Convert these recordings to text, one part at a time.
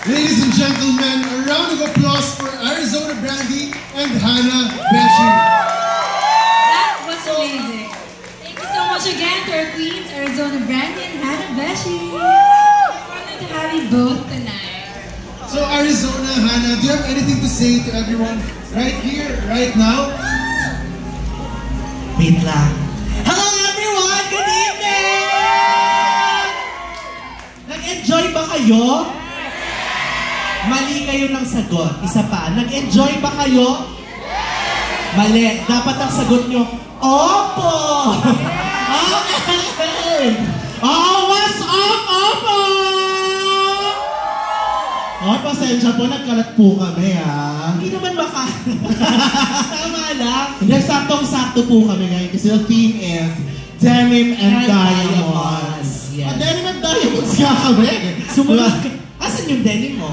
Ladies and gentlemen, a round of applause for Arizona Brandy and Hannah Beshi. That was amazing. Thank you so much again to our queens, Arizona Brandy and Hannah Beshi. Honored to have you both tonight. So Arizona, Hannah, do you have anything to say to everyone right here, right now? Wait lang. Hello everyone! Good evening! Nag-enjoy ba kayo? Mali kayo ng sagot. Isa pa. Nag-enjoy ba kayo? Mali. Dapat ang sagot nyo, Opo! Okay! Oh, what's up, Opo? Oh, pasensya po. Nagkalat po kami, ha? Hindi naman baka. Tama lang. Nagsaktong-sakto po kami ngayon kasi the theme is Denim and Diamonds. Yes. Denim and Diamonds nga kami. Sumunod ka. Asan yung denim mo?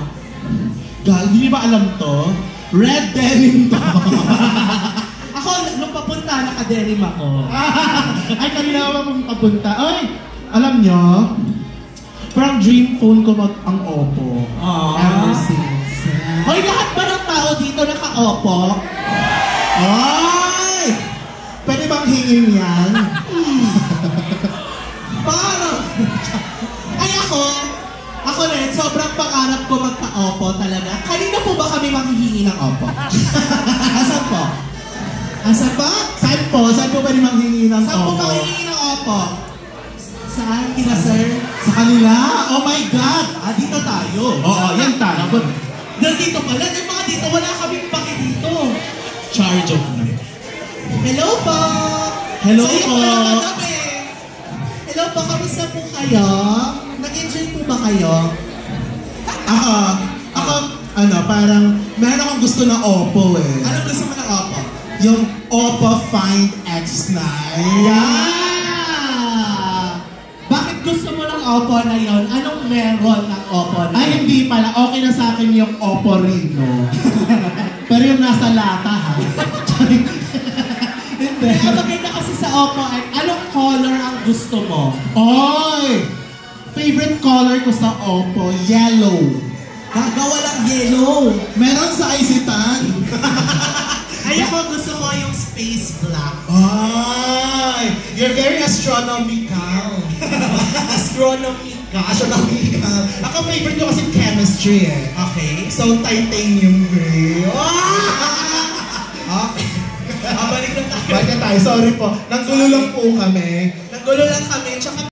Gal, hindi ba alam to? Red denim to. Ako, nung papunta, naka-denim ako. Ay, kanina ako papunta. Ay, alam nyo, parang dream phone ko ang Oppo. Ever since. Hoy, lahat ba ng tao dito naka-Oppo? Ay! Pwede bang hingin yan? Parang... Ay, ako rin, sobrang pangarap ko magka-Oppo talaga. Kanina po ba kami manghihingi ng Oppo? Asan po? Asan ba? Saan po? Saan po ba rin manghihingi ng Oppo? Saan po manghihingi ng Oppo? Saan? Kina sir? Sa kanila? Oh my God! Dito tayo. Oo, yan tayo. Dito pala. Yung mga dito, wala kaming paki dito. Charge of me. Hello po! Hello po! Hello po, kamusta po kayo? Nag-enjoy po ba kayo? Ako, parang meron akong gusto na Oppo eh. Anong gusto mo ng Oppo? Yung Oppo Find X9. Yeah! Bakit gusto mo ng Oppo na yon? Anong meron ng Oppo na yun? Ay, hindi pala. Okay na sa akin yung Oppo Reno. Pero yung nasa lata, ha? Hindi. Kaya maganda kasi sa Oppo ay, anong color ang gusto mo? Oy! Favorite color ko sa Oppo, yellow. Gagawa lang yellow. Meron sa Isitan. Ay, ako gusto ko yung space black. Ay! You're very astronomical. Astronomical. Ako favorite ko kasi chemistry eh. Okay. So, titanium gray. Okay. Balik na tayo. Sorry po. Nanggulo lang po kami. Tsaka